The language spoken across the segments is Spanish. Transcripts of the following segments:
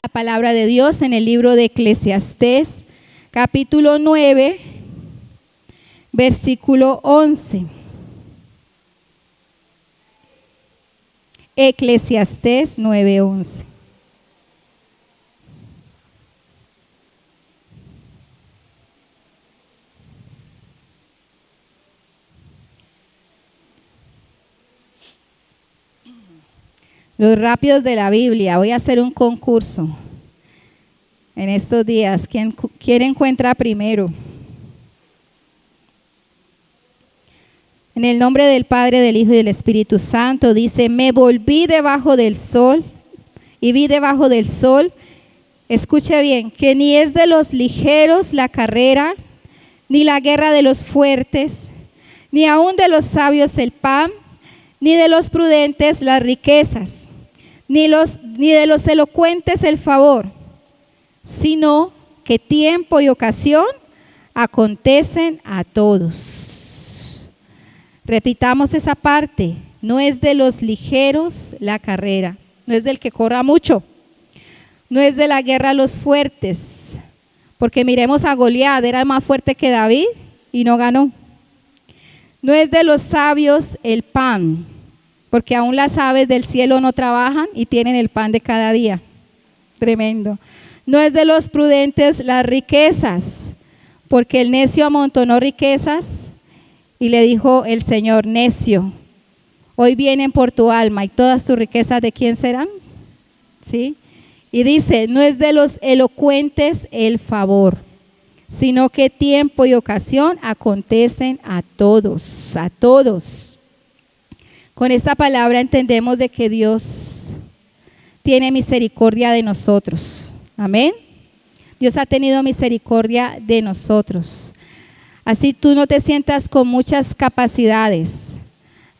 la palabra de Dios en el libro de Eclesiastés, capítulo 9, versículo 11. Eclesiastés 9:11. Los rápidos de la Biblia. Voy a hacer un concurso en estos días. ¿Quién encuentra primero? En el nombre del Padre, del Hijo y del Espíritu Santo, dice: me volví debajo del sol y vi debajo del sol, escuche bien, que ni es de los ligeros la carrera, ni la guerra de los fuertes, ni aun de los sabios el pan, ni de los prudentes las riquezas, ni de los elocuentes el favor, sino que tiempo y ocasión acontecen a todos. Repitamos esa parte: no es de los ligeros la carrera, no es del que corra mucho, no es de la guerra a los fuertes, porque miremos a Goliat, era más fuerte que David y no ganó. No es de los sabios el pan, porque aún las aves del cielo no trabajan y tienen el pan de cada día. Tremendo. No es de los prudentes las riquezas, porque el necio amontonó riquezas y le dijo el Señor: necio, hoy vienen por tu alma, y todas tus riquezas, ¿de quién serán? ¿Sí? Y dice: no es de los elocuentes el favor, sino que tiempo y ocasión acontecen a todos, a todos. Con esta palabra entendemos de que Dios tiene misericordia de nosotros. Amén. Dios ha tenido misericordia de nosotros. Así tú no te sientas con muchas capacidades,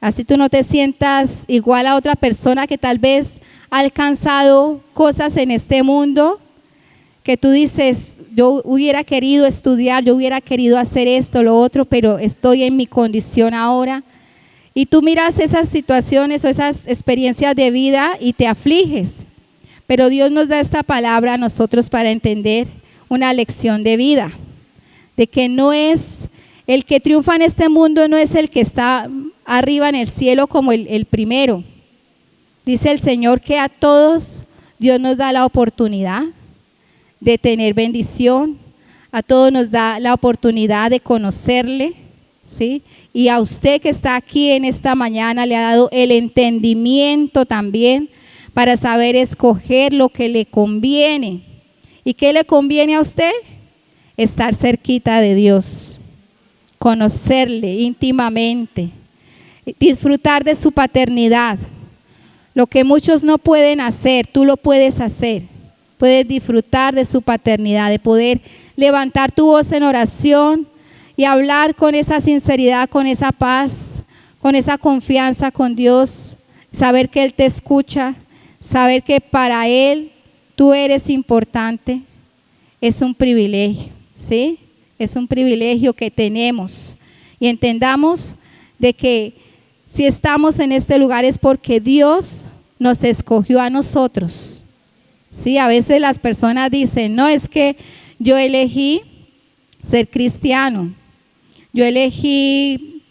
así tú no te sientas igual a otra persona que tal vez ha alcanzado cosas en este mundo, que tú dices: yo hubiera querido estudiar, yo hubiera querido hacer esto, lo otro, pero estoy en mi condición ahora. Y tú miras esas situaciones o esas experiencias de vida y te afliges. Pero Dios nos da esta palabra a nosotros para entender una lección de vida, de que no es el que triunfa en este mundo, no es el que está arriba en el cielo como el primero. Dice el Señor que a todos Dios nos da la oportunidad de tener bendición, a todos nos da la oportunidad de conocerle, ¿sí? Y a usted que está aquí en esta mañana le ha dado el entendimiento también para saber escoger lo que le conviene. ¿Y qué le conviene a usted? Estar cerquita de Dios, conocerle íntimamente, disfrutar de su paternidad. Lo que muchos no pueden hacer, tú lo puedes hacer. Puedes disfrutar de su paternidad, de poder levantar tu voz en oración y hablar con esa sinceridad, con esa paz, con esa confianza con Dios, saber que Él te escucha, saber que para Él tú eres importante. Es un privilegio, ¿sí? Es un privilegio que tenemos. Y entendamos de que si estamos en este lugar es porque Dios nos escogió a nosotros. Sí, a veces las personas dicen: no, es que yo elegí ser cristiano, yo elegí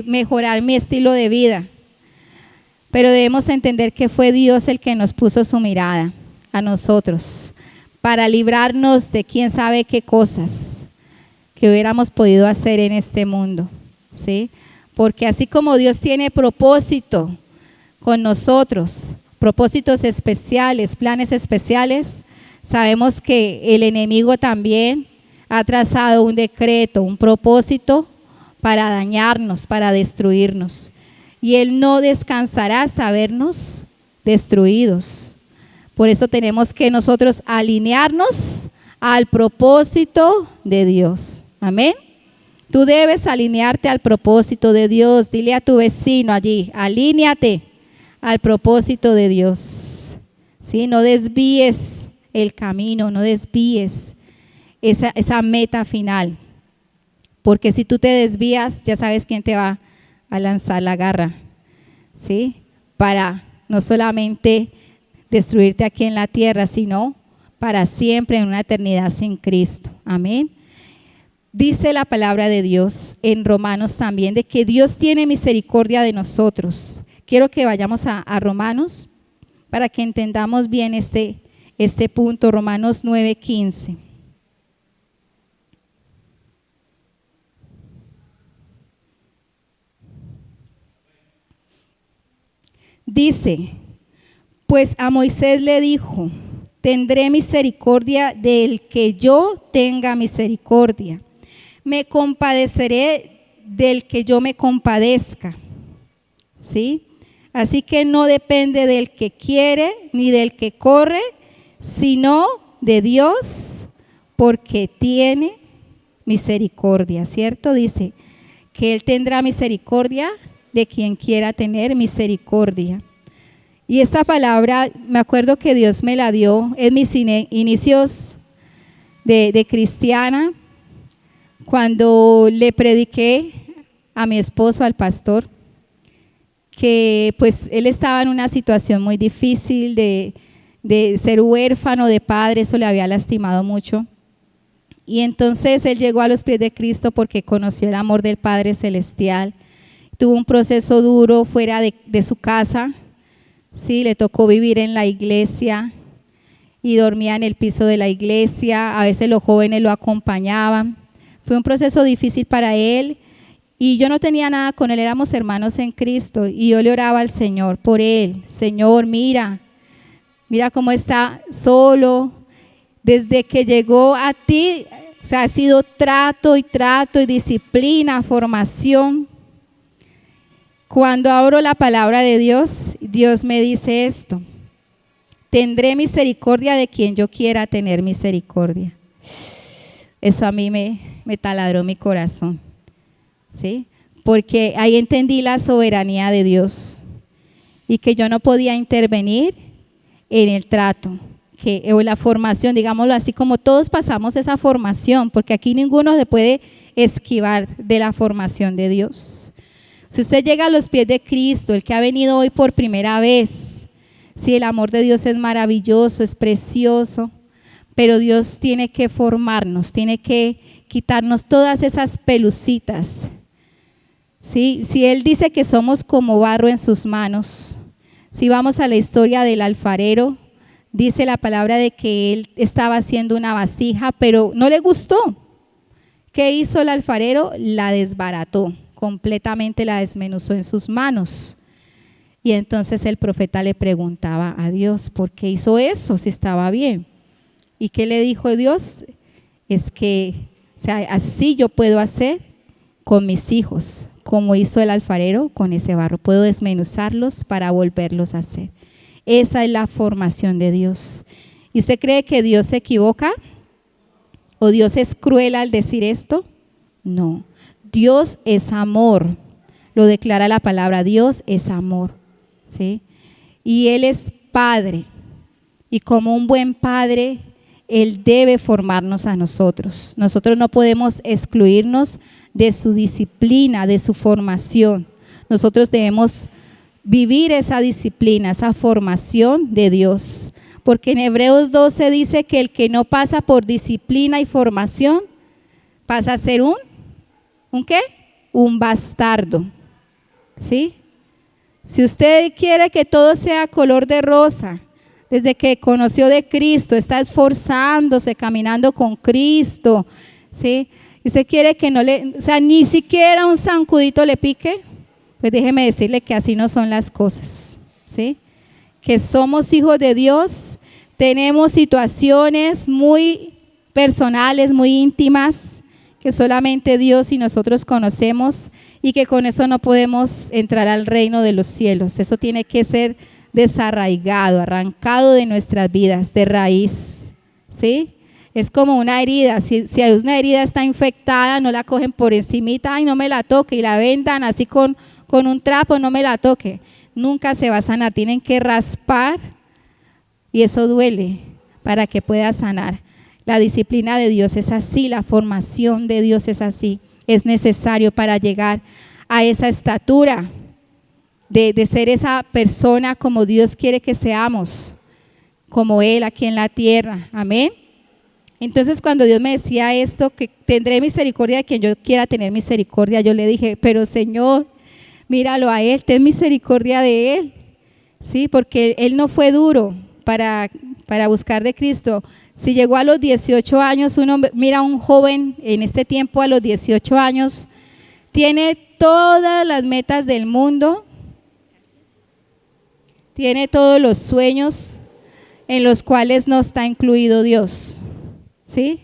mejorar mi estilo de vida. Pero debemos entender que fue Dios el que nos puso su mirada a nosotros para librarnos de quién sabe qué cosas que hubiéramos podido hacer en este mundo, ¿sí? Porque así como Dios tiene propósito con nosotros, propósitos especiales, planes especiales, sabemos que el enemigo también ha trazado un decreto, un propósito para dañarnos, para destruirnos. Y Él no descansará hasta vernos destruidos. Por eso tenemos que nosotros alinearnos al propósito de Dios. Amén. Tú debes alinearte al propósito de Dios. Dile a tu vecino allí: alíñate al propósito de Dios. ¿Sí? No desvíes el camino, no desvíes esa meta final. Porque si tú te desvías, ya sabes quién te va a lanzar la garra, ¿sí? Para no solamente destruirte aquí en la tierra, sino para siempre en una eternidad sin Cristo. Amén. Dice la palabra de Dios en Romanos también de que Dios tiene misericordia de nosotros. Quiero que vayamos a Romanos para que entendamos bien este punto, Romanos 9:15. Dice, pues a Moisés le dijo, tendré misericordia del que yo tenga misericordia. Me compadeceré del que yo me compadezca. ¿Sí? Así que no depende del que quiere ni del que corre, sino de Dios, porque tiene misericordia, ¿cierto? Dice que Él tendrá misericordia de quien quiera tener misericordia. Y esta palabra, me acuerdo que Dios me la dio en mis inicios de cristiana, cuando le prediqué a mi esposo, al pastor, que pues él estaba en una situación muy difícil de ser huérfano de padre, eso le había lastimado mucho. Y entonces él llegó a los pies de Cristo porque conoció el amor del Padre Celestial. Tuvo un proceso duro fuera de su casa, sí, le tocó vivir en la iglesia y dormía en el piso de la iglesia, a veces los jóvenes lo acompañaban. Fue un proceso difícil para él y yo no tenía nada con él, éramos hermanos en Cristo y yo le oraba al Señor por él. Señor, mira cómo está solo. Desde que llegó a ti, o sea, ha sido trato y disciplina, formación. Cuando abro la palabra de Dios, Dios me dice esto: tendré misericordia de quien yo quiera tener misericordia. Eso a mí me taladró mi corazón, ¿sí? Porque ahí entendí la soberanía de Dios y que yo no podía intervenir en el trato, o la formación, digámoslo así, como todos pasamos esa formación, porque aquí ninguno se puede esquivar de la formación de Dios. Si usted llega a los pies de Cristo, el que ha venido hoy por primera vez, sí, el amor de Dios es maravilloso, es precioso, pero Dios tiene que formarnos, tiene que quitarnos todas esas pelucitas. ¿Sí? Si Él dice que somos como barro en sus manos, si vamos a la historia del alfarero, dice la palabra de que él estaba haciendo una vasija, pero no le gustó. ¿Qué hizo el alfarero? La desbarató, completamente la desmenuzó en sus manos. Y entonces el profeta le preguntaba a Dios, ¿por qué hizo eso si estaba bien? ¿Y qué le dijo Dios? Es que, o sea, así yo puedo hacer con mis hijos, como hizo el alfarero con ese barro. Puedo desmenuzarlos para volverlos a hacer. Esa es la formación de Dios. ¿Y usted cree que Dios se equivoca? ¿O Dios es cruel al decir esto? No. Dios es amor. Lo declara la palabra. Dios es amor. ¿Sí? Y Él es Padre. Y como un buen Padre, Él debe formarnos a nosotros. Nosotros no podemos excluirnos de su disciplina, de su formación. Nosotros debemos vivir esa disciplina, esa formación de Dios. Porque en Hebreos 12 dice que el que no pasa por disciplina y formación pasa a ser ¿un qué? Un bastardo. ¿Sí? Si usted quiere que todo sea color de rosa, desde que conoció de Cristo, está esforzándose, caminando con Cristo, ¿sí? Y usted quiere que ni siquiera un zancudito le pique, pues déjeme decirle que así no son las cosas, ¿sí? Que somos hijos de Dios, tenemos situaciones muy personales, muy íntimas, que solamente Dios y nosotros conocemos y que con eso no podemos entrar al reino de los cielos. Eso tiene que ser desarraigado, arrancado de nuestras vidas, de raíz, ¿sí? Es como una herida, si una herida está infectada, no la cogen por encimita, ay, no me la toque, y la vendan así con un trapo, no me la toque. Nunca se va a sanar, tienen que raspar y eso duele para que pueda sanar. La disciplina de Dios es así, la formación de Dios es así, es necesario para llegar a esa estatura de ser esa persona como Dios quiere que seamos, como Él aquí en la tierra. Amén. Entonces cuando Dios me decía esto, que tendré misericordia de quien yo quiera tener misericordia, yo le dije, pero Señor, míralo a Él, ten misericordia de Él. Sí, porque Él no fue duro para buscar de Cristo. Si llegó a los 18 años, uno mira a un joven en este tiempo a los 18 años, tiene todas las metas del mundo, tiene todos los sueños en los cuales no está incluido Dios. ¿Sí?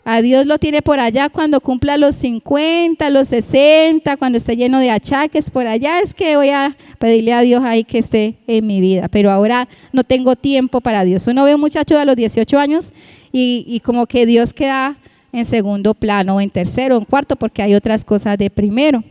A Dios lo tiene por allá cuando cumpla los 50, los 60, cuando esté lleno de achaques, por allá es que voy a pedirle a Dios ahí que esté en mi vida, pero ahora no tengo tiempo para Dios. Uno ve a un muchacho de los 18 años y como que Dios queda en segundo plano, o en tercero, o en cuarto, porque hay otras cosas de primero.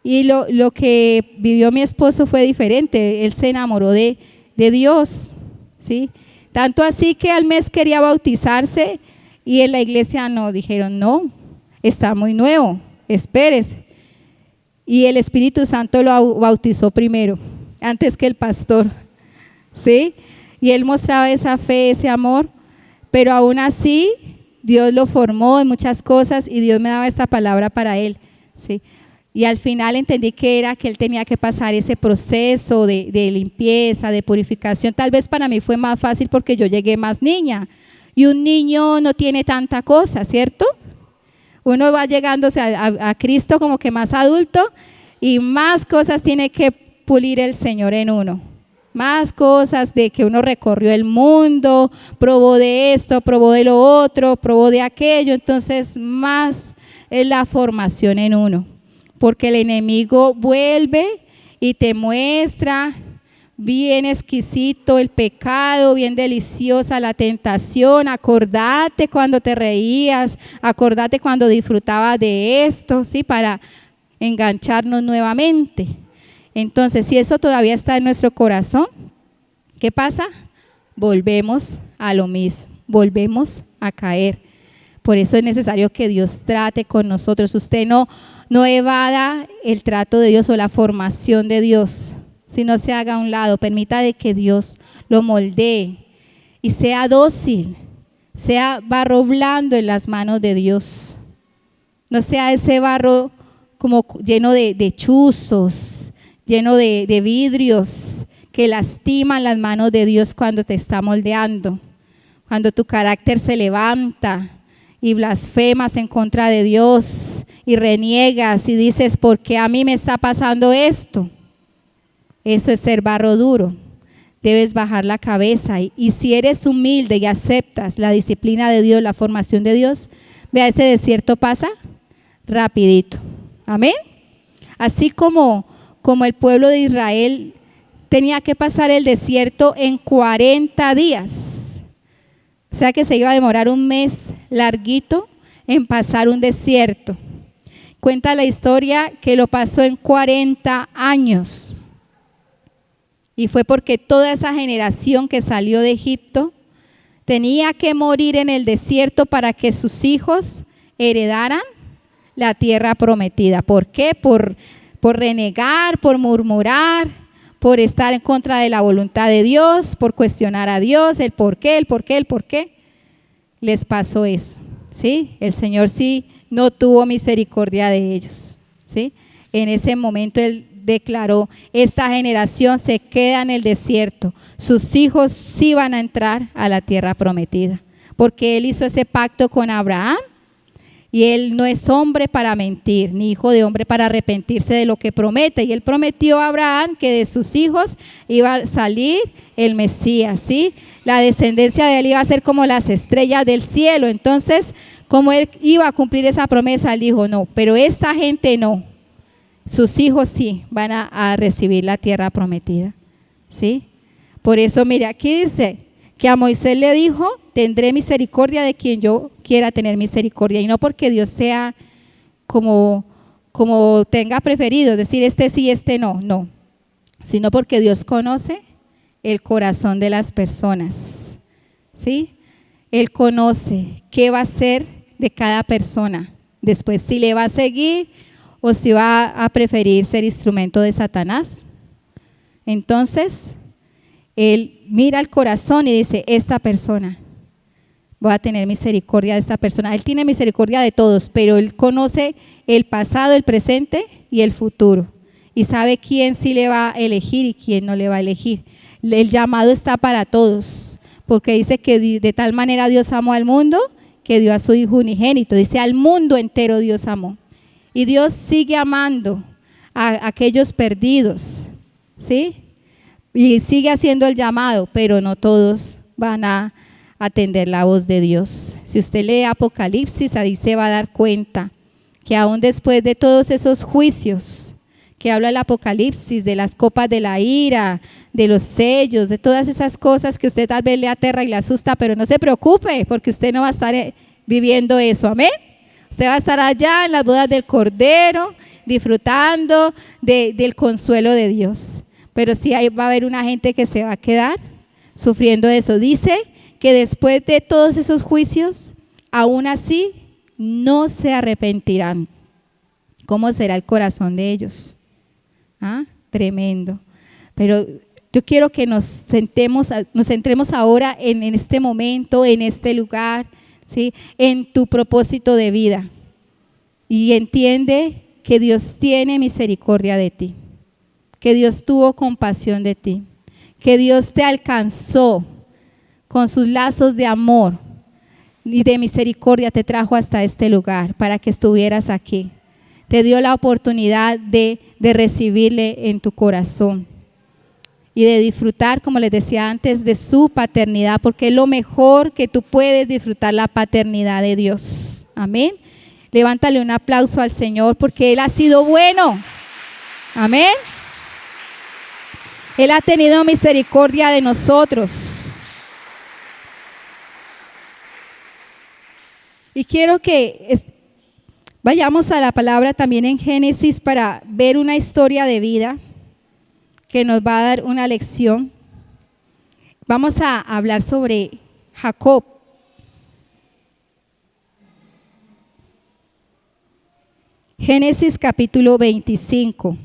Y lo que vivió mi esposo fue diferente, él se enamoró de Dios, ¿sí? Tanto así que al mes quería bautizarse y en la iglesia no, dijeron no, está muy nuevo, espérese. Y el Espíritu Santo lo bautizó primero, antes que el pastor, ¿sí? Y él mostraba esa fe, ese amor, pero aún así Dios lo formó en muchas cosas y Dios me daba esta palabra para él, ¿sí? Y al final entendí que era que él tenía que pasar ese proceso de limpieza, de purificación. Tal vez para mí fue más fácil porque yo llegué más niña. Y un niño no tiene tanta cosa, ¿cierto? Uno va llegándose a Cristo como que más adulto y más cosas tiene que pulir el Señor en uno. Más cosas de que uno recorrió el mundo, probó de esto, probó de lo otro, probó de aquello. Entonces más es la formación en uno. Porque el enemigo vuelve y te muestra bien exquisito el pecado, bien deliciosa la tentación. Acordate cuando te reías, acordate cuando disfrutabas de esto, ¿sí? Para engancharnos nuevamente. Entonces, si eso todavía está en nuestro corazón, ¿qué pasa? Volvemos a lo mismo, volvemos a caer. Por eso es necesario que Dios trate con nosotros. Usted no evada el trato de Dios o la formación de Dios, sino se haga a un lado, permita de que Dios lo moldee y sea dócil, sea barro blando en las manos de Dios. No sea ese barro como lleno de chuzos, lleno de vidrios que lastiman las manos de Dios cuando te está moldeando, cuando tu carácter se levanta y blasfemas en contra de Dios y reniegas y dices, ¿por qué a mí me está pasando esto? Eso es ser barro duro. Debes bajar la cabeza y si eres humilde y aceptas la disciplina de Dios, la formación de Dios, vea, ese desierto pasa rapidito. Amén. Así como el pueblo de Israel tenía que pasar el desierto en 40 días. O sea que se iba a demorar un mes larguito en pasar un desierto. Cuenta la historia que lo pasó en 40 años. Y fue porque toda esa generación que salió de Egipto tenía que morir en el desierto para que sus hijos heredaran la tierra prometida. ¿Por qué? Por renegar, por murmurar, por estar en contra de la voluntad de Dios, por cuestionar a Dios, el por qué, les pasó eso, ¿sí? El Señor sí no tuvo misericordia de ellos, ¿sí? En ese momento Él declaró, esta generación se queda en el desierto, sus hijos sí van a entrar a la tierra prometida, porque Él hizo ese pacto con Abraham. Y Él no es hombre para mentir, ni hijo de hombre para arrepentirse de lo que promete. Y Él prometió a Abraham que de sus hijos iba a salir el Mesías, ¿sí? La descendencia de Él iba a ser como las estrellas del cielo. Entonces, como Él iba a cumplir esa promesa, Él dijo, no, pero esta gente no. Sus hijos sí van a recibir la tierra prometida, ¿sí? Por eso, mire, aquí dice que a Moisés le dijo, tendré misericordia de quien yo quiera tener misericordia, y no porque Dios sea como tenga preferido, es decir, este sí, este no, sino porque Dios conoce el corazón de las personas, ¿sí? Él conoce qué va a hacer de cada persona, después si le va a seguir o si va a preferir ser instrumento de Satanás. Entonces, Él mira el corazón y dice, esta persona, voy a tener misericordia de esta persona. Él tiene misericordia de todos, pero Él conoce el pasado, el presente y el futuro. Y sabe quién sí le va a elegir y quién no le va a elegir. El llamado está para todos, porque dice que de tal manera Dios amó al mundo que dio a su Hijo unigénito. Dice, al mundo entero Dios amó. Y Dios sigue amando a aquellos perdidos, ¿sí? Y sigue haciendo el llamado, pero no todos van a atender la voz de Dios. Si usted lee Apocalipsis, ahí se va a dar cuenta que aún después de todos esos juicios que habla el Apocalipsis, de las copas de la ira, de los sellos, de todas esas cosas que usted tal vez le aterra y le asusta, pero no se preocupe, porque usted no va a estar viviendo eso, amén. Usted va a estar allá en las bodas del Cordero, disfrutando del consuelo de Dios. Pero sí va a haber una gente que se va a quedar sufriendo eso. Dice que después de todos esos juicios, aún así no se arrepentirán. ¿Cómo será el corazón de ellos? ¿Ah? Tremendo. Pero yo quiero que nos centremos ahora en este momento, en este lugar, ¿sí? En tu propósito de vida. Y entiende que Dios tiene misericordia de ti, que Dios tuvo compasión de ti, que Dios te alcanzó con sus lazos de amor y de misericordia, te trajo hasta este lugar para que estuvieras aquí. Te dio la oportunidad de recibirle en tu corazón y de disfrutar, como les decía antes, de su paternidad, porque es lo mejor que tú puedes disfrutar, la paternidad de Dios. Amén. Levántale un aplauso al Señor porque Él ha sido bueno. Amén. Él ha tenido misericordia de nosotros. Y quiero que vayamos a la palabra también en Génesis para ver una historia de vida que nos va a dar una lección. Vamos a hablar sobre Jacob. Génesis capítulo 25.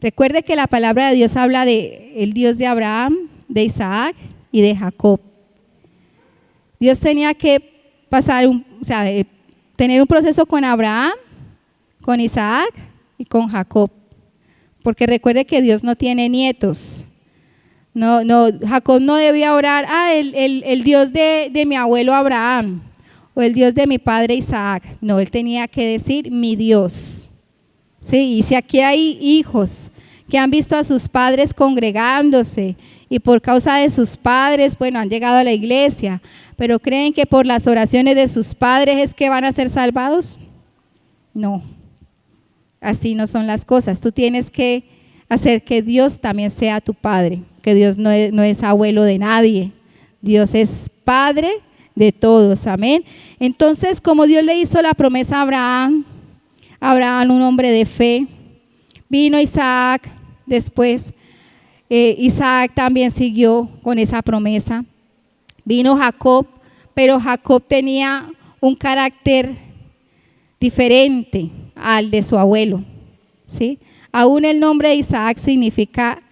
Recuerde que la palabra de Dios habla de el Dios de Abraham, de Isaac y de Jacob. Dios tenía que tener un proceso con Abraham, con Isaac y con Jacob. Porque recuerde que Dios no tiene nietos. Jacob no debía orar, el Dios de mi abuelo Abraham o el Dios de mi padre Isaac. No, él tenía que decir mi Dios. Sí, y si aquí hay hijos que han visto a sus padres congregándose y por causa de sus padres, han llegado a la iglesia, pero creen que por las oraciones de sus padres es que van a ser salvados. No, así no son las cosas. Tú tienes que hacer que Dios también sea tu padre, que Dios no es abuelo de nadie. Dios es padre de todos, amén. Entonces, como Dios le hizo la promesa a Abraham, un hombre de fe, vino Isaac después. Isaac también siguió con esa promesa. Vino Jacob, pero Jacob tenía un carácter diferente al de su abuelo, ¿sí? Aún el nombre de Isaac significa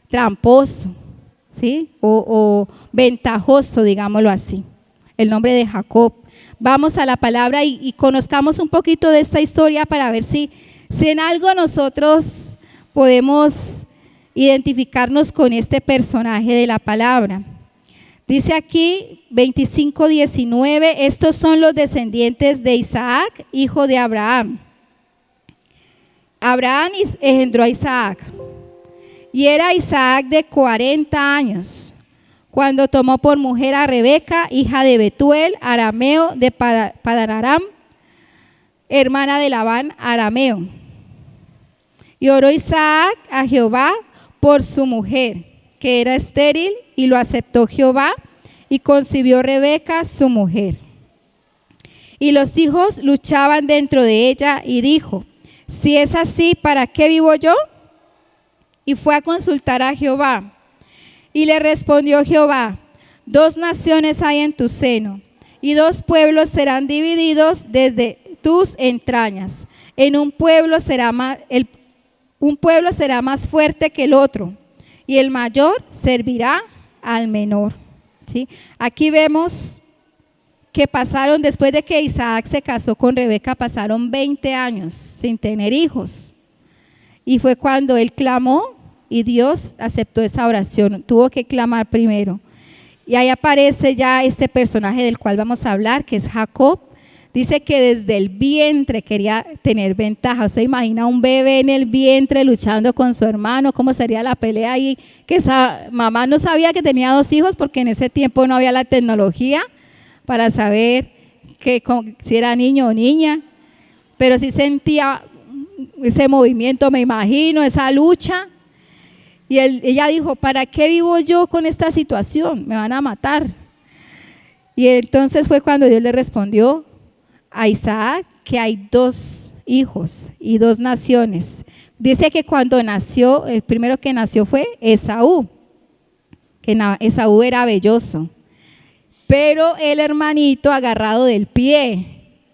tramposo, ¿sí? O ventajoso, digámoslo así. El nombre de Jacob. Vamos a la palabra y conozcamos un poquito de esta historia para ver si en algo nosotros podemos identificarnos con este personaje de la palabra. Dice aquí 25:19, estos son los descendientes de Isaac, hijo de Abraham. Abraham engendró a Isaac, y era Isaac de 40 años, cuando tomó por mujer a Rebeca, hija de Betuel, arameo de Padan Aram, hermana de Labán, arameo. Y oró Isaac a Jehová por su mujer, que era estéril, y lo aceptó Jehová, y concibió Rebeca, su mujer. Y los hijos luchaban dentro de ella, y dijo, si es así, ¿para qué vivo yo? Y fue a consultar a Jehová. Y le respondió Jehová, 2 naciones hay en tu seno, y 2 pueblos serán divididos desde tus entrañas. Un pueblo será más fuerte que el otro, y el mayor servirá al menor. ¿Sí? Aquí vemos que pasaron, después de que Isaac se casó con Rebeca, pasaron 20 años sin tener hijos. Y fue cuando él clamó y Dios aceptó esa oración. Tuvo que clamar primero. Y ahí aparece ya este personaje del cual vamos a hablar, que es Jacob. Dice que desde el vientre quería tener ventaja. ¿Usted imagina un bebé en el vientre luchando con su hermano? ¿Cómo sería la pelea ahí? Que esa mamá no sabía que tenía 2 hijos porque en ese tiempo no había la tecnología para saber si era niño o niña. Pero sí sentía ese movimiento, me imagino, esa lucha. Y ella dijo, ¿para qué vivo yo con esta situación? Me van a matar. Y entonces fue cuando Dios le respondió a Isaac que hay 2 hijos y 2 naciones. Dice que cuando nació, el primero que nació fue Esaú, que Esaú era velloso, pero el hermanito agarrado del pie.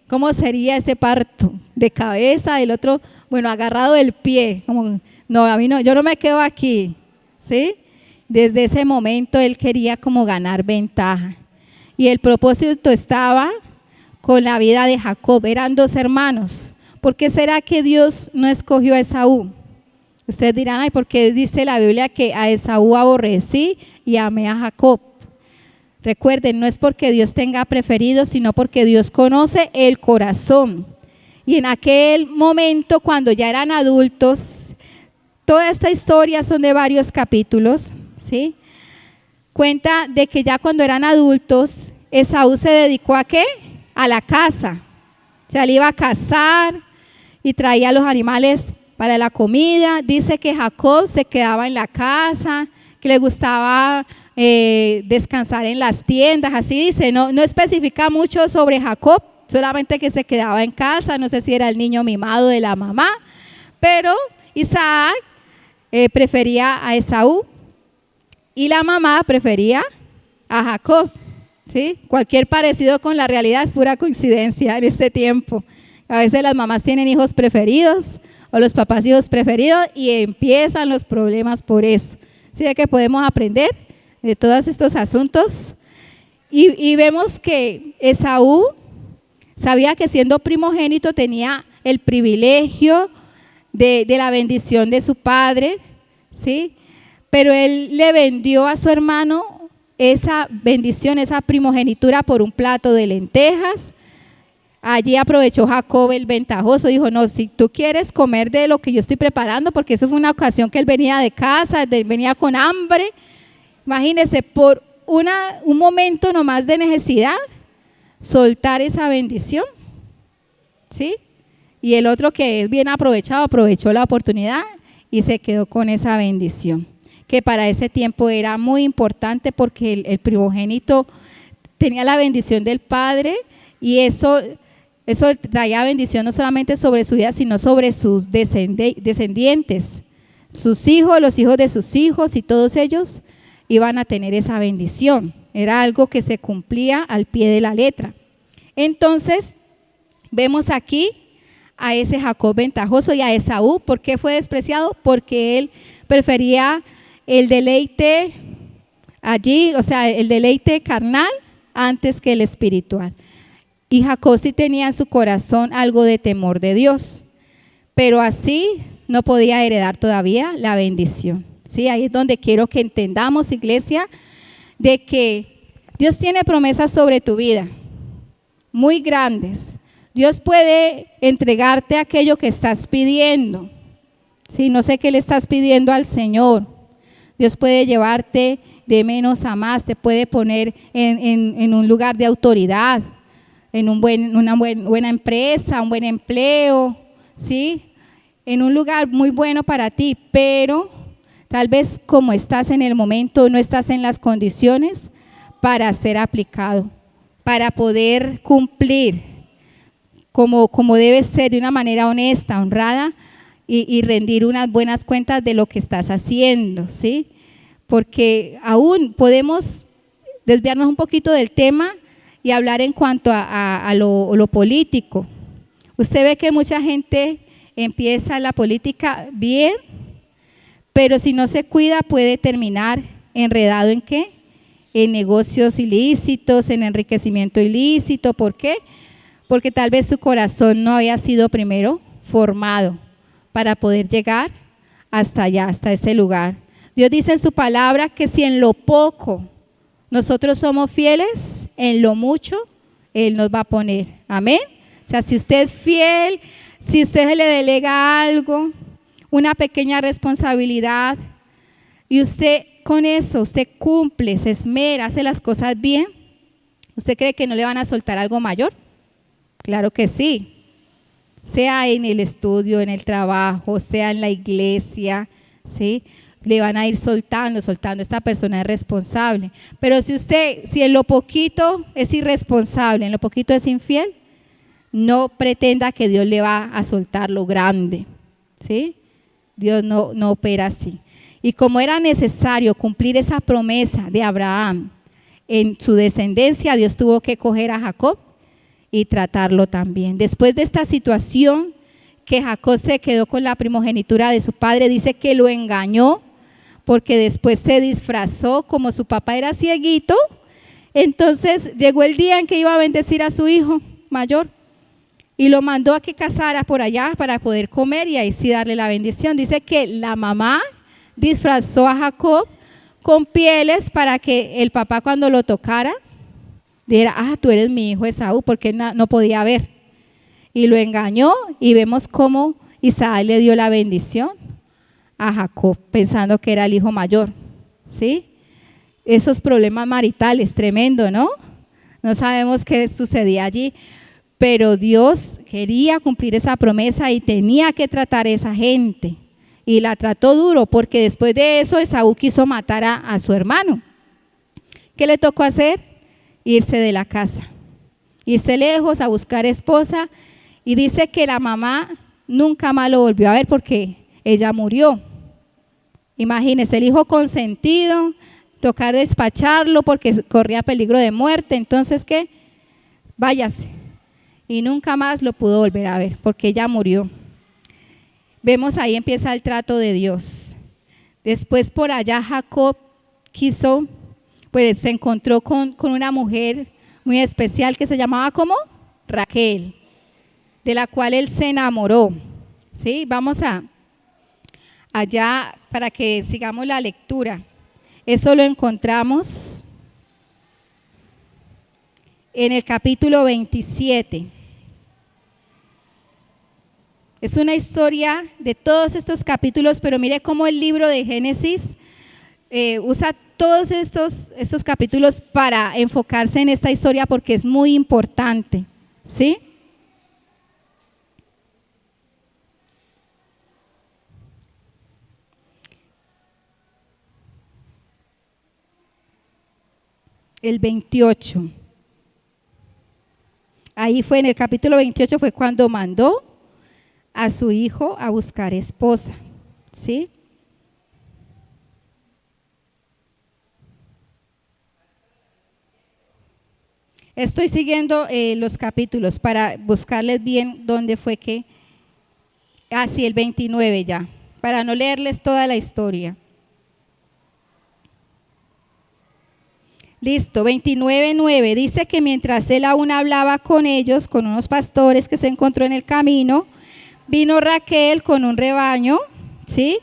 ¿Cómo sería ese parto? De cabeza, el otro, bueno, agarrado del pie, como, no, a mí no, yo no me quedo aquí, ¿sí? Desde ese momento él quería como ganar ventaja. Y el propósito estaba con la vida de Jacob, eran 2 hermanos. ¿Por qué será que Dios no escogió a Esaú? Ustedes dirán, ay, ¿por qué dice la Biblia que a Esaú aborrecí y amé a Jacob? Recuerden, no es porque Dios tenga preferido, sino porque Dios conoce el corazón. Y en aquel momento, cuando ya eran adultos, toda esta historia son de varios capítulos, ¿sí? Cuenta de que ya cuando eran adultos, Esaú se dedicó ¿a qué? A la caza. O sea, él iba a cazar y traía los animales para la comida. Dice que Jacob se quedaba en la casa, que le gustaba descansar en las tiendas, así dice, no especifica mucho sobre Jacob, solamente que se quedaba en casa, no sé si era el niño mimado de la mamá, pero Isaac prefería a Esaú y la mamá prefería a Jacob, ¿sí? Cualquier parecido con la realidad es pura coincidencia en este tiempo. A veces las mamás tienen hijos preferidos o los papás hijos preferidos y empiezan los problemas por eso. ¿Sí? De que podemos aprender de todos estos asuntos y vemos que Esaú sabía que siendo primogénito tenía el privilegio de la bendición de su padre, ¿sí? Pero él le vendió a su hermano esa bendición, esa primogenitura por un plato de lentejas. Allí aprovechó Jacob el ventajoso, dijo, no, si tú quieres comer de lo que yo estoy preparando, porque eso fue una ocasión que él venía de casa, venía con hambre. Imagínese, por un momento nomás de necesidad, soltar esa bendición, ¿sí? Y el otro que es bien aprovechado, aprovechó la oportunidad y se quedó con esa bendición, que para ese tiempo era muy importante porque el primogénito tenía la bendición del padre y eso traía bendición no solamente sobre su vida, sino sobre sus descendientes, sus hijos, los hijos de sus hijos y todos ellos iban a tener esa bendición. Era algo que se cumplía al pie de la letra. Entonces, vemos aquí a ese Jacob ventajoso y a Esaú. ¿Por qué fue despreciado? Porque él prefería el deleite allí, o sea, el deleite carnal antes que el espiritual. Y Jacob sí tenía en su corazón algo de temor de Dios, pero así no podía heredar todavía la bendición. Sí, ahí es donde quiero que entendamos, iglesia, de que Dios tiene promesas sobre tu vida, muy grandes. Dios puede entregarte aquello que estás pidiendo. Sí, no sé qué le estás pidiendo al Señor. Dios puede llevarte de menos a más, te puede poner en un lugar de autoridad, en una buena empresa, un buen empleo, ¿sí? En un lugar muy bueno para ti, pero tal vez como estás en el momento, no estás en las condiciones para ser aplicado, para poder cumplir como debe ser, de una manera honesta, honrada y rendir unas buenas cuentas de lo que estás haciendo, ¿sí? Porque aún podemos desviarnos un poquito del tema y hablar en cuanto a lo político. Usted ve que mucha gente empieza la política bien, pero si no se cuida puede terminar enredado ¿en qué? En negocios ilícitos, en enriquecimiento ilícito. ¿Por qué? Porque tal vez su corazón no había sido primero formado para poder llegar hasta allá, hasta ese lugar. Dios dice en su palabra que si en lo poco nosotros somos fieles, en lo mucho Él nos va a poner. Amén. O sea, si usted es fiel, si usted se le delega algo, una pequeña responsabilidad, y usted con eso, usted cumple, se esmera, hace las cosas bien, ¿usted cree que no le van a soltar algo mayor? Claro que sí. Sea en el estudio, en el trabajo, sea en la iglesia, ¿sí? Le van a ir soltando, esta persona es responsable. Pero si en lo poquito es irresponsable, en lo poquito es infiel, no pretenda que Dios le va a soltar lo grande, ¿sí? Dios no opera así. Y como era necesario cumplir esa promesa de Abraham en su descendencia, Dios tuvo que coger a Jacob y tratarlo también. Después de esta situación que Jacob se quedó con la primogenitura de su padre, dice que lo engañó porque después se disfrazó, como su papá era cieguito, entonces llegó el día en que iba a bendecir a su hijo mayor y lo mandó a que cazara por allá para poder comer y ahí sí darle la bendición. Dice que la mamá disfrazó a Jacob con pieles para que el papá cuando lo tocara dijera, tú eres mi hijo Esaú, porque no podía ver. Y lo engañó y vemos cómo Isaac le dio la bendición a Jacob, pensando que era el hijo mayor, ¿sí? Esos problemas maritales, tremendo, ¿no? No sabemos qué sucedía allí, pero Dios quería cumplir esa promesa y tenía que tratar a esa gente. Y la trató duro, porque después de eso Esaú quiso matar a su hermano. ¿Qué le tocó hacer? Irse de la casa, irse lejos a buscar esposa, y dice que la mamá nunca más lo volvió a ver porque ella murió. Imagínese, el hijo consentido, tocar despacharlo porque corría peligro de muerte, entonces ¿qué? Váyase. Y nunca más lo pudo volver a ver porque ella murió. Vemos ahí empieza el trato de Dios. Después por allá Jacob se encontró con una mujer muy especial que se llamaba ¿cómo? Raquel, de la cual él se enamoró. ¿Sí? Vamos allá para que sigamos la lectura. Eso lo encontramos en el capítulo 27. Es una historia de todos estos capítulos, pero mire cómo el libro de Génesis usa todos estos capítulos para enfocarse en esta historia porque es muy importante, ¿sí? El 28. Ahí fue en el capítulo 28 fue cuando mandó a su hijo a buscar esposa, ¿sí? Estoy siguiendo los capítulos para buscarles bien dónde fue que, sí, el 29 ya, para no leerles toda la historia. Listo, 29:9 dice que mientras él aún hablaba con ellos, con unos pastores que se encontró en el camino, vino Raquel con un rebaño, ¿sí?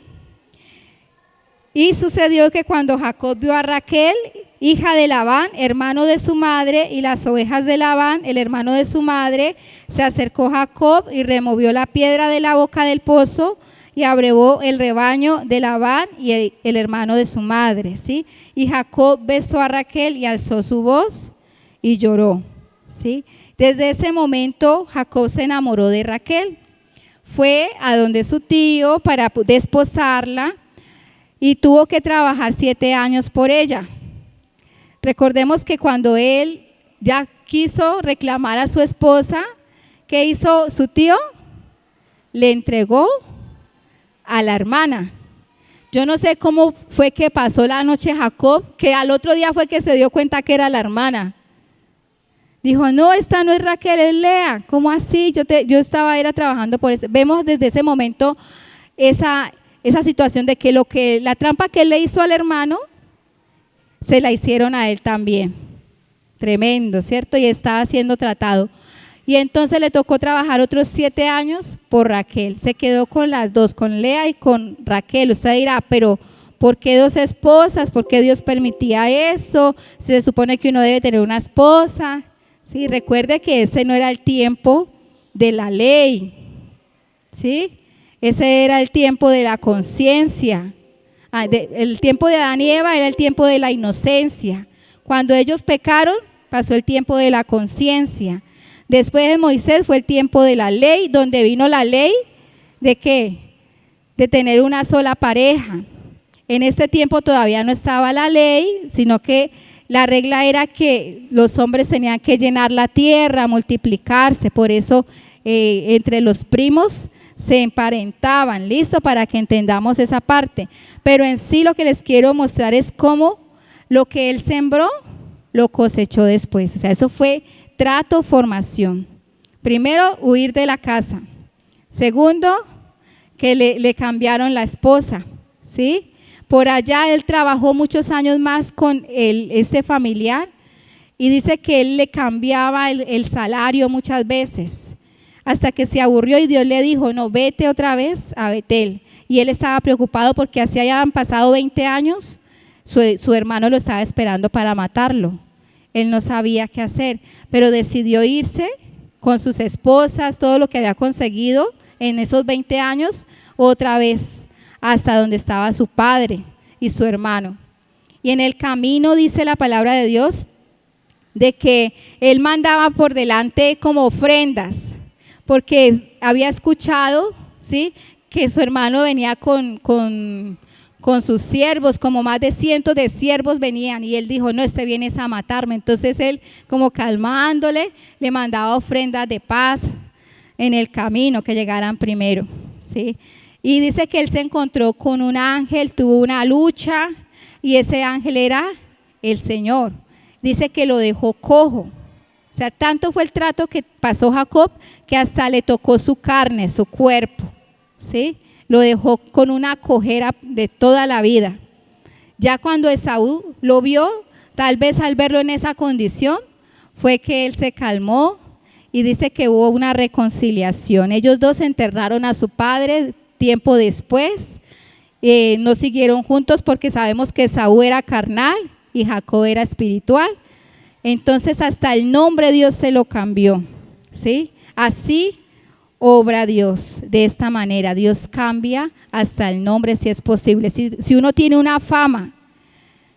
Y sucedió que cuando Jacob vio a Raquel, hija de Labán, hermano de su madre, y las ovejas de Labán, el hermano de su madre, se acercó Jacob y removió la piedra de la boca del pozo y abrevó el rebaño de Labán y el hermano de su madre, ¿sí? Y Jacob besó a Raquel y alzó su voz y lloró, ¿sí? Desde ese momento Jacob se enamoró de Raquel. Fue a donde su tío para desposarla y tuvo que trabajar 7 años por ella. Recordemos que cuando él ya quiso reclamar a su esposa, ¿qué hizo su tío? Le entregó a la hermana. Yo no sé cómo fue que pasó la noche Jacob, que al otro día fue que se dio cuenta que era la hermana. Dijo, no, esta no es Raquel, es Lea. ¿Cómo así? Yo estaba trabajando por eso. Vemos desde ese momento esa situación de que la trampa que él le hizo al hermano, se la hicieron a él también. Tremendo, ¿cierto? Y estaba siendo tratado. Y entonces le tocó trabajar otros 7 años por Raquel. Se quedó con las dos, con Lea y con Raquel. Usted dirá, pero ¿por qué 2 esposas? ¿Por qué Dios permitía eso? Se supone que uno debe tener una esposa. Sí, recuerde que ese no era el tiempo de la ley. ¿Sí? Ese era el tiempo de la conciencia. El tiempo de Adán y Eva era el tiempo de la inocencia. Cuando ellos pecaron, pasó el tiempo de la conciencia. Después de Moisés fue el tiempo de la ley, donde vino la ley de ¿qué? De tener una sola pareja. En este tiempo todavía no estaba la ley, sino que la regla era que los hombres tenían que llenar la tierra, multiplicarse. Por eso entre los primos se emparentaban, listo, para que entendamos esa parte. Pero en sí lo que les quiero mostrar es cómo lo que él sembró, lo cosechó después. O sea, eso fue trato, formación. Primero, huir de la casa. Segundo, que le cambiaron la esposa, ¿sí? Por allá él trabajó muchos años más con este familiar y dice que él le cambiaba el salario muchas veces, hasta que se aburrió y Dios le dijo, no, vete otra vez a Betel. Y él estaba preocupado porque así hayan pasado 20 años, su hermano lo estaba esperando para matarlo. Él no sabía qué hacer, pero decidió irse con sus esposas, todo lo que había conseguido en esos 20 años, otra vez hasta donde estaba su padre y su hermano. Y en el camino dice la palabra de Dios de que él mandaba por delante como ofrendas, porque había escuchado, ¿sí?, que su hermano venía con sus siervos, como más de cientos de siervos venían, y él dijo, no, este viene a matarme. Entonces él, como calmándole, le mandaba ofrendas de paz en el camino, que llegaran primero, ¿sí? Y dice que él se encontró con un ángel, tuvo una lucha, y ese ángel era el Señor. Dice que lo dejó cojo. O sea, tanto fue el trato que pasó Jacob, que hasta le tocó su carne, su cuerpo, ¿sí? Lo dejó con una cojera de toda la vida. Ya cuando Esaú lo vio, tal vez al verlo en esa condición, fue que él se calmó y dice que hubo una reconciliación. Ellos dos enterraron a su padre tiempo después, no siguieron juntos porque sabemos que Esaú era carnal y Jacob era espiritual. Entonces hasta el nombre Dios se lo cambió, ¿sí? Así obra Dios, de esta manera. Dios cambia hasta el nombre si es posible. Si uno tiene una fama,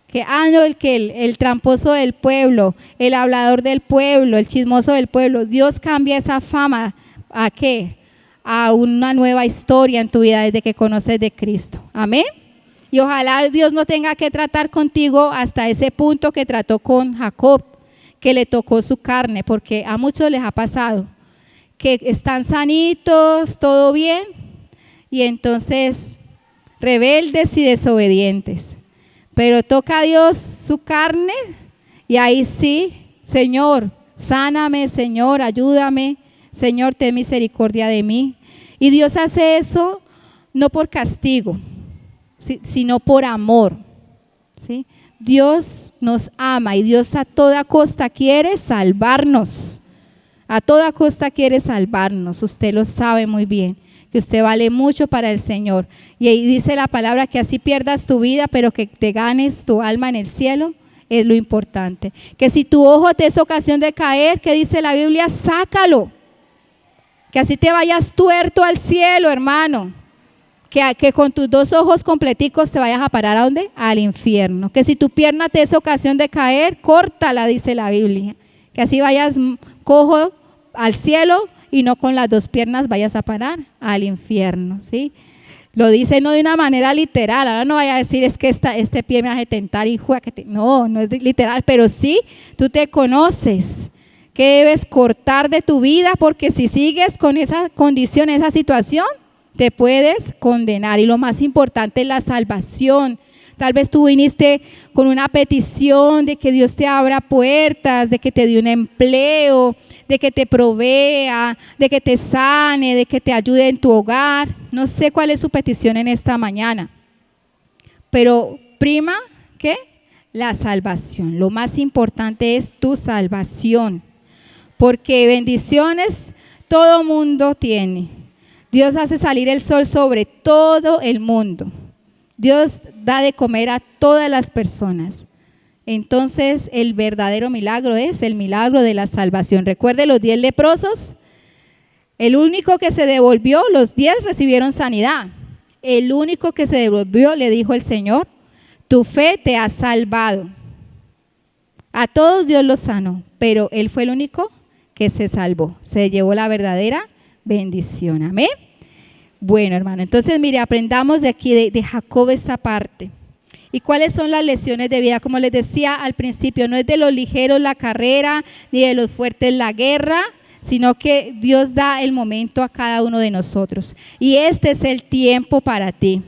que no, el tramposo del pueblo, el hablador del pueblo, el chismoso del pueblo, Dios cambia esa fama, ¿a qué? A una nueva historia en tu vida desde que conoces de Cristo. Amén. Y ojalá Dios no tenga que tratar contigo hasta ese punto que trató con Jacob, que le tocó su carne, porque a muchos les ha pasado que están sanitos, todo bien, y entonces rebeldes y desobedientes. Pero toca a Dios su carne y ahí sí, Señor, sáname, Señor, ayúdame, Señor, ten misericordia de mí. Y Dios hace eso no por castigo, sino por amor, ¿sí? Dios nos ama y Dios a toda costa quiere salvarnos. A toda costa quiere salvarnos, usted lo sabe muy bien, que usted vale mucho para el Señor. Y ahí dice la palabra que así pierdas tu vida, pero que te ganes tu alma en el cielo, es lo importante. Que si tu ojo te es ocasión de caer, ¿qué dice la Biblia? Sácalo. Que así te vayas tuerto al cielo, hermano. Que con tus 2 ojos completicos te vayas a parar ¿a dónde? Al infierno. Que si tu pierna te es ocasión de caer, córtala, dice la Biblia. Que así vayas cojo al cielo y no con las 2 piernas vayas a parar al infierno, ¿sí? Lo dice no de una manera literal. Ahora no vaya a decir es que este pie me hace tentar y no es literal, pero sí tú te conoces que debes cortar de tu vida, porque si sigues con esa condición, esa situación, te puedes condenar. Y lo más importante es la salvación. Tal vez tú viniste con una petición de que Dios te abra puertas, de que te dé un empleo, de que te provea, de que te sane, de que te ayude en tu hogar. No sé cuál es su petición en esta mañana, pero prima, ¿qué? La salvación. Lo más importante es tu salvación, porque bendiciones todo mundo tiene. Dios hace salir el sol sobre todo el mundo. Dios da de comer a todas las personas. Entonces, el verdadero milagro es el milagro de la salvación. Recuerde los 10 leprosos. El único que se devolvió, los 10 recibieron sanidad. El único que se devolvió, le dijo el Señor, tu fe te ha salvado. A todos Dios los sanó, pero él fue el único que se salvó. Se llevó la verdadera bendición. Amén. Bueno, hermano, entonces mire, aprendamos de aquí de Jacob esta parte. ¿Y cuáles son las lecciones de vida? Como les decía al principio, no es de los ligeros la carrera, ni de los fuertes la guerra, sino que Dios da el momento a cada uno de nosotros. Y este es el tiempo para ti.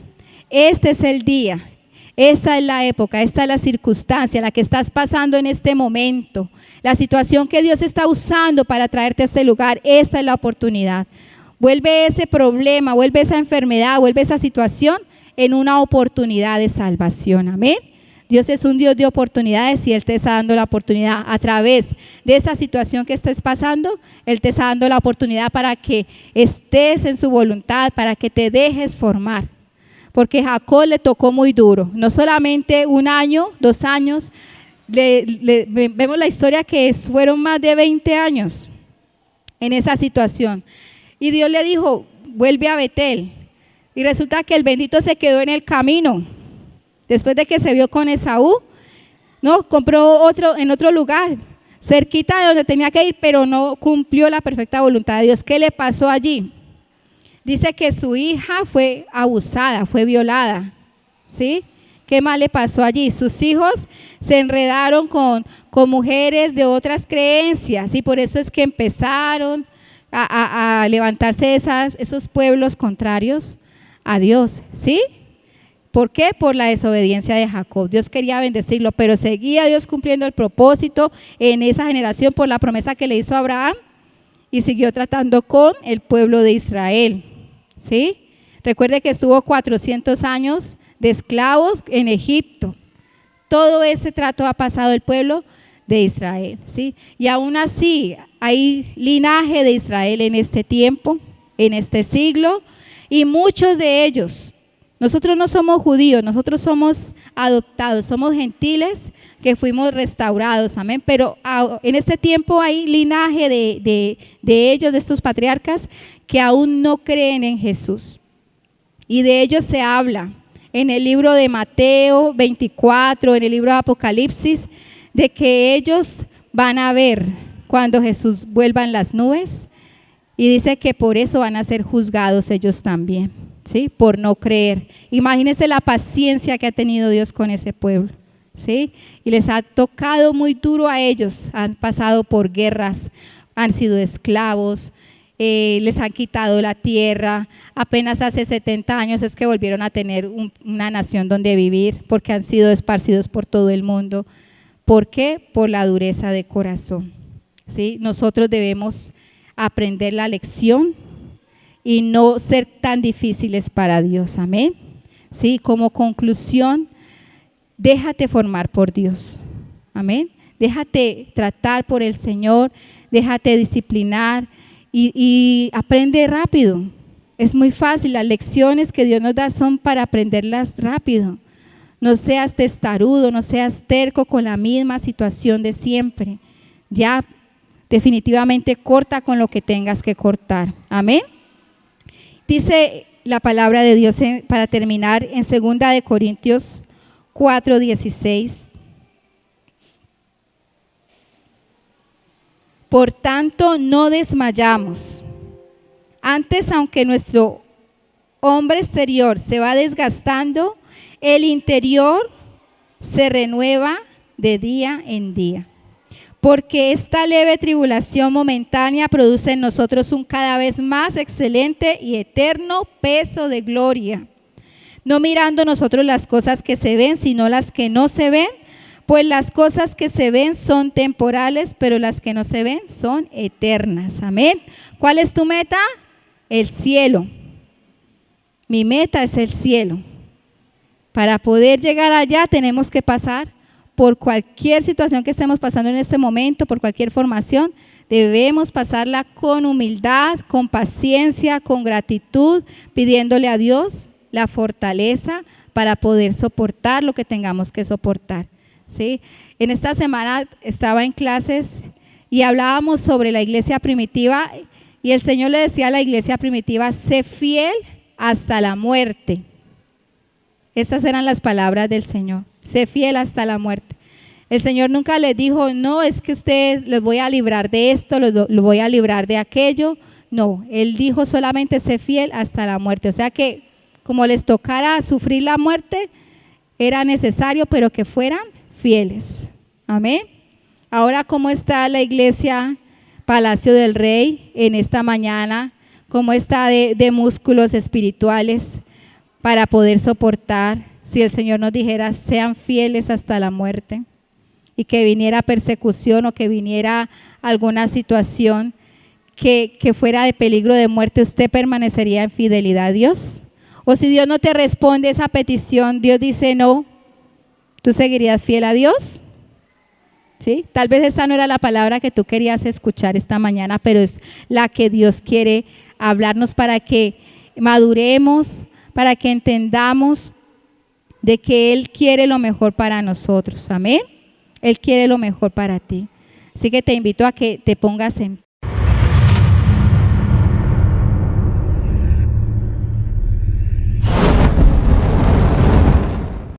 Este es el día. Esta es la época, esta es la circunstancia, la que estás pasando en este momento. La situación que Dios está usando para traerte a este lugar, esta es la oportunidad. Vuelve ese problema, vuelve esa enfermedad, vuelve esa situación en una oportunidad de salvación. Amén. Dios es un Dios de oportunidades y Él te está dando la oportunidad a través de esa situación que estés pasando. Él te está dando la oportunidad para que estés en su voluntad, para que te dejes formar. Porque Jacob le tocó muy duro, no solamente 1 año, 2 años, vemos la historia que fueron más de 20 años en esa situación. Y Dios le dijo, vuelve a Betel. Y resulta que el bendito se quedó en el camino. Después de que se vio con Esaú, no, compró en otro lugar, cerquita de donde tenía que ir, pero no cumplió la perfecta voluntad de Dios. ¿Qué le pasó allí? Dice que su hija fue abusada, fue violada. ¿Sí? ¿Qué más le pasó allí? Sus hijos se enredaron con mujeres de otras creencias y por eso es que empezaron a levantarse esos pueblos contrarios a Dios. ¿Sí? ¿Por qué? Por la desobediencia de Jacob. Dios quería bendecirlo, pero seguía Dios cumpliendo el propósito en esa generación por la promesa que le hizo a Abraham y siguió tratando con el pueblo de Israel. ¿Sí? Recuerde que estuvo 400 años de esclavos en Egipto. Todo ese trato ha pasado el pueblo de Israel. ¿Sí? Y aún así hay linaje de Israel en este tiempo, en este siglo, y muchos de ellos. Nosotros no somos judíos, nosotros somos adoptados, somos gentiles que fuimos restaurados, amén. Pero en este tiempo hay linaje de ellos, de estos patriarcas, que aún no creen en Jesús. Y de ellos se habla en el libro de Mateo 24, en el libro de Apocalipsis, de que ellos van a ver cuando Jesús vuelva en las nubes. Y dice que por eso van a ser juzgados ellos también. ¿Sí? Por no creer. Imagínense la paciencia que ha tenido Dios con ese pueblo. ¿Sí? Y les ha tocado muy duro a ellos. Han pasado por guerras, han sido esclavos, les han quitado la tierra. Apenas hace 70 años es que volvieron a tener una nación donde vivir, porque han sido esparcidos por todo el mundo. ¿Por qué? Por la dureza de corazón. ¿Sí? Nosotros debemos aprender la lección y no ser tan difíciles para Dios. Amén. Sí, como conclusión, déjate formar por Dios. Amén. Déjate tratar por el Señor, déjate disciplinar y aprende rápido. Es muy fácil, las lecciones que Dios nos da son para aprenderlas rápido. No seas testarudo, no seas terco con la misma situación de siempre. Ya definitivamente corta con lo que tengas que cortar. Amén. Dice la palabra de Dios para terminar en 2 de Corintios 4:16. Por tanto, no desmayamos. Antes, aunque nuestro hombre exterior se va desgastando, el interior se renueva de día en día. Porque esta leve tribulación momentánea produce en nosotros un cada vez más excelente y eterno peso de gloria. No mirando nosotros las cosas que se ven, sino las que no se ven, Pues las cosas que se ven son temporales, pero las que no se ven son eternas. Amén. ¿Cuál es tu meta? El cielo. Mi meta es el cielo. Para poder llegar allá tenemos que pasar por cualquier situación que estemos pasando en este momento, por cualquier formación. Debemos pasarla con humildad, con paciencia, con gratitud, pidiéndole a Dios la fortaleza para poder soportar lo que tengamos que soportar. ¿Sí? En esta semana estaba en clases y hablábamos sobre la iglesia primitiva y el Señor le decía a la iglesia primitiva: sé fiel hasta la muerte. Esas eran las palabras del Señor: sé fiel hasta la muerte. El Señor nunca les dijo: no, es que ustedes les voy a librar de esto, los voy a librar de aquello. No, Él dijo solamente: sé fiel hasta la muerte. O sea que como les tocara sufrir la muerte, era necesario, pero que fueran fieles. Amén. Ahora, ¿cómo está la iglesia Palacio del Rey en esta mañana? ¿Cómo está de músculos espirituales para poder soportar si el Señor nos dijera: sean fieles hasta la muerte? Y que viniera persecución o que viniera alguna situación que fuera de peligro de muerte, ¿usted permanecería en fidelidad a Dios? O si Dios no te responde esa petición, Dios dice no, ¿tú seguirías fiel a Dios? ¿Sí? Tal vez esta no era la palabra que tú querías escuchar esta mañana, pero es la que Dios quiere hablarnos para que maduremos, para que entendamos de que Él quiere lo mejor para nosotros. Amén. Él quiere lo mejor para ti. Así que te invito a que te pongas en